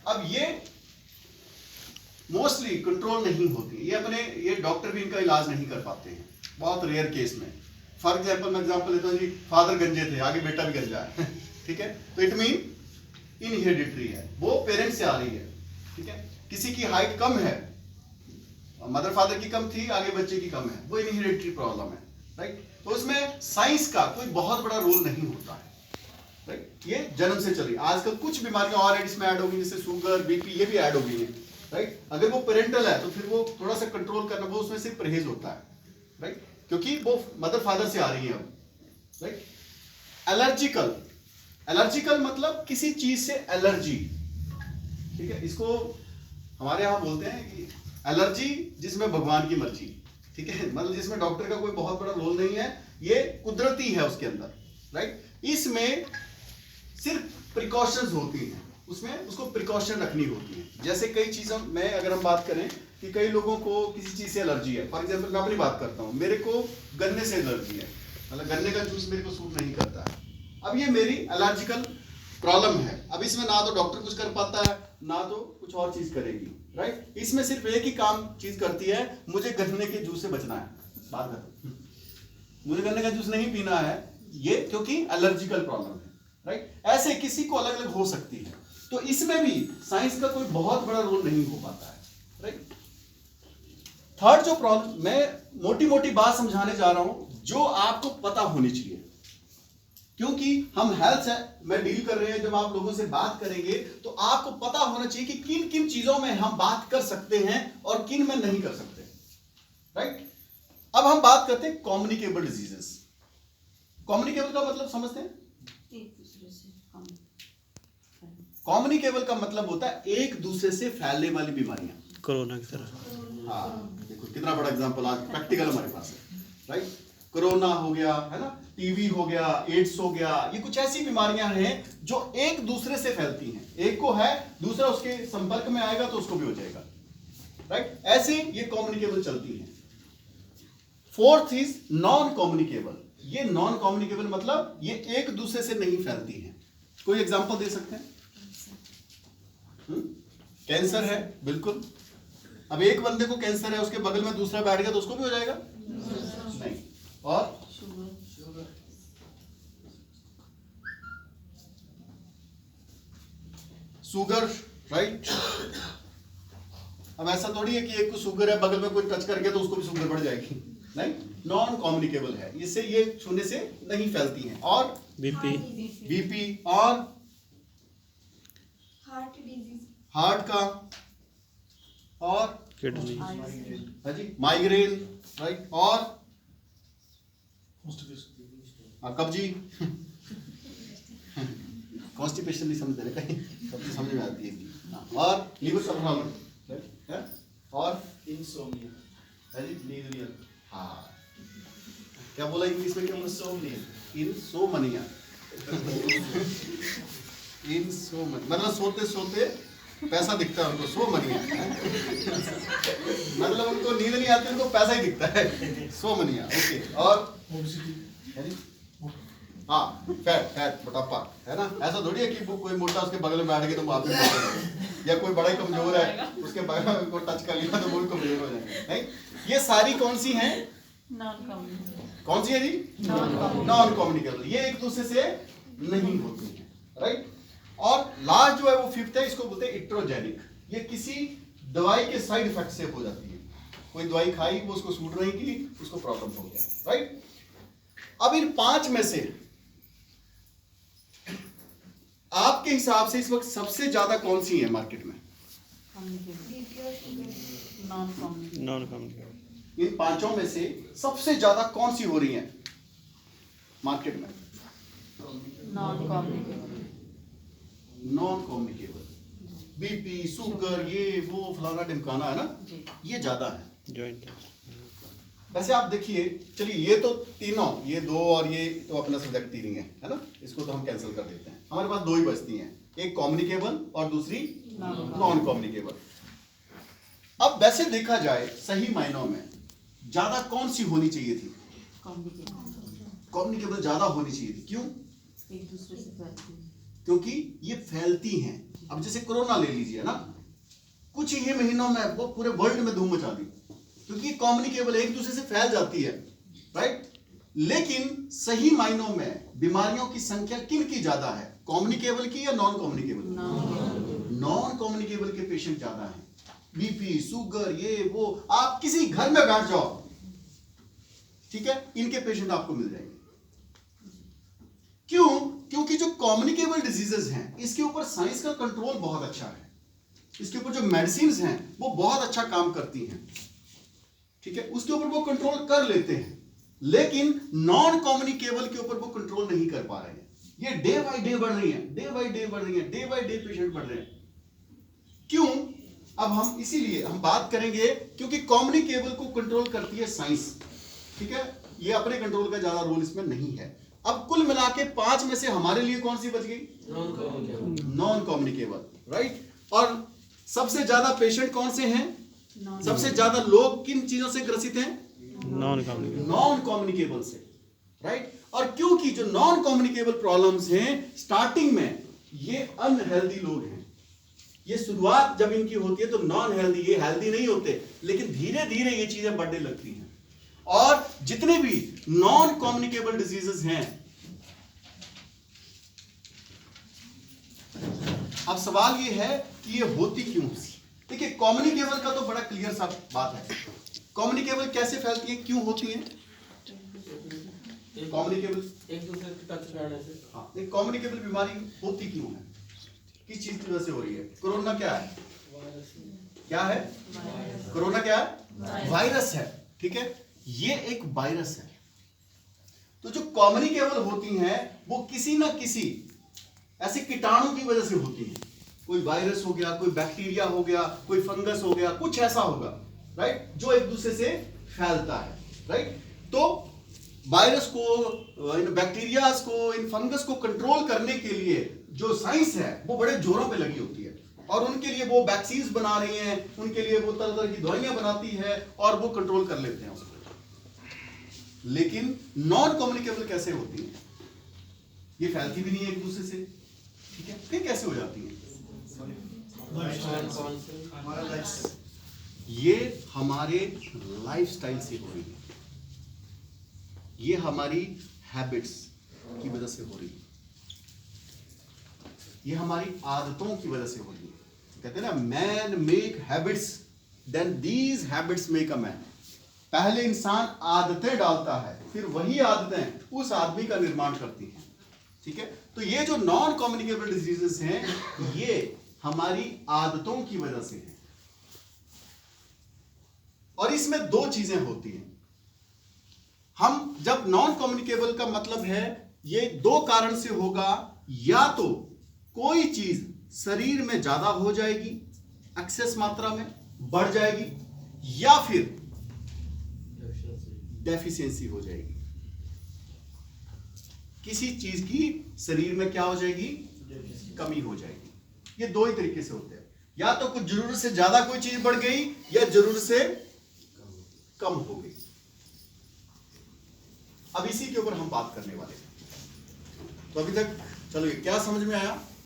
अब ये mostly control नहीं होती, ये डॉक्टर भी इनका इलाज नहीं कर पाते हैं, बहुत रेयर केस में। फॉर एग्जाम्पल मैं एग्जाम्पल लेता हूँ जी, फादर गंजे थे, आगे बेटा भी गंजा है ठीक है, तो इट मीन इनहेरिडिटरी है, वो पेरेंट्स से आ रही है। ठीक है, किसी की हाइट कम है, मदर फादर की कम थी, आगे बच्चे की कम है, वो इनहेरिडिटरी प्रॉब्लम है। राइट, तो इसमें साइंस का कोई बहुत बड़ा रोल नहीं होता है। राइट, ये जन्म से चली। आजकल कुछ बीमारियां और इसमें ऐड होगी, जैसे शुगर, बीपी, ये भी ऐड हो गई है। राइट, अगर वो पेरेंटल है तो फिर वो थोड़ा सा कंट्रोल करना, वो उसमें से परहेज होता है। राइट, क्योंकि वो मदर फादर से आ रही है अब। राइट, एलर्जिकल मतलब किसी चीज से एलर्जी। ठीक है, इसको हमारे यहाँ बोलते हैं कि एलर्जी जिसमें भगवान की मर्जी। ठीक है, मतलब जिसमें डॉक्टर का कोई बहुत बड़ा रोल नहीं है, ये कुदरती है उसके अंदर। राइट, इसमें सिर्फ प्रिकॉशंस होती हैं, उसमें उसको प्रिकॉशन रखनी होती है। जैसे कई चीजों में अगर हम बात करें कि कई लोगों को किसी चीज से एलर्जी है, फॉर एग्जांपल मैं अपनी बात करता हूँ, मेरे को गन्ने से एलर्जी है, मतलब गन्ने का जूस मेरे को सूट नहीं करता है। अब ये मेरी एलर्जिकल प्रॉब्लम है। अब इसमें ना तो डॉक्टर कुछ कर पाता है, ना तो कुछ और चीज करेगी। राइट, इसमें सिर्फ एक ही काम चीज करती है, मुझे गन्ने के जूस से बचना है, बात खत्म। मुझे गन्ने का जूस नहीं पीना है, ये क्योंकि एलर्जिकल प्रॉब्लम है। राइट, ऐसे किसी को अलग अलग हो सकती है, तो इसमें भी साइंस का कोई बहुत बड़ा रोल नहीं हो पाता है। राइट, थर्ड जो प्रॉब्लम, मैं मोटी मोटी बात समझाने जा रहा हूं जो आपको पता होनी चाहिए, क्योंकि हम हेल्थ से में डील कर रहे हैं। जब आप लोगों से बात करेंगे तो आपको पता होना चाहिए कि किन किन चीजों में हम बात कर सकते हैं और किन में नहीं कर सकते। राइट, अब हम बात करते हैं कम्युनिकेबल डिजीजेस। कम्युनिकेबल का मतलब समझते हैं? एक दूसरे से कम्युनिकेबल का मतलब होता है एक दूसरे से फैलने वाली बीमारियां, कोरोना की तरह। हाँ, देखो कितना बड़ा एग्जांपल आज प्रैक्टिकल हमारे पास है। राइट, कोरोना हो गया है ना, टीबी हो गया, एड्स हो गया, ये कुछ ऐसी बीमारियां हैं जो एक दूसरे से फैलती हैं। एक को है, दूसरा उसके संपर्क में आएगा तो उसको भी हो जाएगा। राइट, ऐसे ये कम्युनिकेबल चलती हैं। Fourth is non communicable. ये नॉन कम्युनिकेबल मतलब ये एक दूसरे से नहीं फैलती हैं। कोई एग्जांपल दे सकते हैं? कैंसर है, बिल्कुल। अब एक बंदे को कैंसर है, उसके बगल में दूसरा बैठ गया तो उसको भी हो जाएगा? नहीं। और शुगर, राइट। अब ऐसा थोड़ी है कि एक को शुगर है, बगल में कोई टच कर गया तो उसको भी शुगर बढ़ जाएगी, नहीं। नॉन कम्युनिकेबल है, इससे ये छूने से नहीं फैलती हैं। और बीपी और हार्ट का, और किडनी, हाँ जी, माइग्रेन, राइट, और कब्जी कॉन्स्टिपेशन नहीं समझते ना कहीं, कब्जी समझ में आती है। और लीवर का प्रॉब्लम, और इंसोम्निया, है जी, नींद नहीं आती। हाँ, क्या बोला इंग्लिश में? क्या इंसोम्निया, इंसोमनिया इंसोमनिया मतलब सोते सोते पैसा दिखता है उनको, सोमनिया मतलब उनको नींद नहीं आती, उनको पैसा ही दिखता है, सोमनिया। ओके, और हाँ, फैट मोटापा, है ना। ऐसा थोड़ी है कि कोई मोटा उसके बगल में बैठ गया तो वो आप भी या कोई बड़ा ही कमजोर है उसके बगल में को टच कर लिया तो वो भी कमजोर हो जाएगा। नहीं, ये सारी कौन सी हैं? कौन सी है जी? Non communicable. ये एक दूसरे से नहीं होती है। राइट, और लास्ट जो है वो फिफ्थ है, इसको बोलते हैं इट्रोजेनिक। ये किसी दवाई के साइड इफेक्ट से हो जाती है। कोई दवाई खाई, वो उसको सूट नहीं की, उसको प्रॉब्लम हो गया। राइट, अब इन 5 में से आपके हिसाब से इस वक्त सबसे ज्यादा कौन सी है मार्केट में? Non communicable. इन 5 में से सबसे ज्यादा कौन सी हो रही है मार्केट में? Non communicable. बीपी, शुगर, ये वो फलाना ढिमकाना, है ना, ये ज्यादा है। जॉइंट। वैसे आप देखिए, चलिए ये तो तीनों, ये 2 और ये तो अपना सब्जेक्ट तीन ही है ना, इसको तो हम कैंसिल कर देते हैं। हमारे पास 2 ही बचती हैं, एक कम्युनिकेबल और दूसरी नॉन कम्युनिकेबल। अब वैसे देखा जाए सही मायनों में ज्यादा कौन सी होनी चाहिए थी? कम्युनिकेबल ज्यादा होनी चाहिए थी। क्यों? एक दूसरे से फैलती है। क्योंकि ये फैलती हैं। अब जैसे कोरोना ले लीजिए ना, कुछ ही महीनों में वो पूरे वर्ल्ड में धूम मचा दी, क्योंकि कम्युनिकेबल एक दूसरे से फैल जाती है, राइट। लेकिन सही मायनों में बीमारियों की संख्या किन की ज्यादा है, कम्युनिकेबल की या नॉन कम्युनिकेबल? नॉन कम्युनिकेबल के पेशेंट ज्यादा हैं। बीपी, शुगर, ये वो, आप किसी घर में बैठ जाओ, ठीक है, इनके पेशेंट आपको मिल जाएंगे। क्यों? क्योंकि जो कम्युनिकेबल डिजीजेस हैं इसके ऊपर साइंस का कंट्रोल बहुत अच्छा है, इसके ऊपर जो मेडिसिन हैं वो बहुत अच्छा काम करती हैं, ठीक है, उसके ऊपर वो कंट्रोल कर लेते हैं। लेकिन नॉन कम्युनिकेबल के ऊपर वो कंट्रोल नहीं कर पा रहे हैं। ये डे बाय डे बढ़ रही है, डे बाय डे बढ़ रही है, डे बाय डे पेशेंट बढ़ रहे हैं। क्यों? अब हम इसीलिए हम बात करेंगे क्योंकि कम्युनिकेबल को कंट्रोल करती है साइंस, ठीक है, ये अपने कंट्रोल का ज्यादा रोल इसमें नहीं है। अब कुल मिला के 5 में से हमारे लिए कौन सी बच गई? Non communicable, right. और सबसे ज्यादा पेशेंट कौन से हैं? सबसे ज्यादा लोग किन चीजों से ग्रसित हैं? नॉन कम्युनिकेबल से, राइट। और क्योंकि जो नॉन कम्युनिकेबल प्रॉब्लम्स हैं स्टार्टिंग में ये अनहेल्दी लोग हैं, ये शुरुआत जब इनकी होती है तो नॉन हेल्दी, ये हेल्दी नहीं होते, लेकिन धीरे धीरे ये चीजें बढ़ने लगती हैं। और जितने भी नॉन कम्युनिकेबल डिजीजेस हैं, अब सवाल ये है कि ये होती क्यों? देखिए कम्युनिकेबल का तो बड़ा क्लियर सा बात है। कम्युनिकेबल कैसे फैलती है, क्यों होती है? कम्युनिकेबल एक दूसरे के टच करने से। हाँ, एक कम्युनिकेबल बीमारी होती क्यों है, किस चीज की वजह से हो रही है? कोरोना क्या है? क्या है? कोरोना क्या है? वायरस है, ठीक है, ये एक वायरस है। तो जो कम्युनिकेबल होती हैं वो किसी ना किसी ऐसे कीटाणु की वजह से होती हैं। कोई वायरस हो गया, कोई बैक्टीरिया हो गया, कोई फंगस हो गया, कुछ ऐसा होगा, राइट, जो एक दूसरे से फैलता है, राइट। तो वायरस को, इन बैक्टीरियाज को, इन फंगस को कंट्रोल करने के लिए जो साइंस है वो बड़े जोरों पे लगी होती है, और उनके लिए वो वैक्सीन बना रही हैं, उनके लिए वो तरह तरह की दवाइयां बनाती है और वो कंट्रोल कर लेते हैं उसको। लेकिन नॉन कम्युनिकेबल कैसे होती है? ये फैलती भी नहीं है एक दूसरे से, ठीक है, फिर कैसे हो जाती है? ये हमारे लाइफस्टाइल से हो रही है, ये हमारी हैबिट्स की वजह से हो रही है, ये हमारी आदतों की वजह से हो रही है। कहते हैं ना, man make habits then these habits make a man. पहले इंसान आदतें डालता है, फिर वही आदतें उस आदमी का निर्माण करती हैं, ठीक है। तो ये जो नॉन कम्युनिकेबल डिजीजेस हैं ये हमारी आदतों की वजह से है, और इसमें 2 चीजें होती हैं। हम जब नॉन कम्युनिकेबल का मतलब है ये 2 कारण से होगा, या तो कोई चीज शरीर में ज्यादा हो जाएगी, एक्सेस मात्रा में बढ़ जाएगी, या फिर डेफिशिएंसी हो जाएगी। किसी चीज की शरीर में क्या हो जाएगी? कमी हो जाएगी। ये 2 ही तरीके से होते हैं, या तो कुछ जरूरत से ज्यादा कोई चीज बढ़ गई या जरूरत से कम हो गई। अब इसी के ऊपर हम बात करने वाले हैं। तो अभी तक चलो, क्या समझ में आया?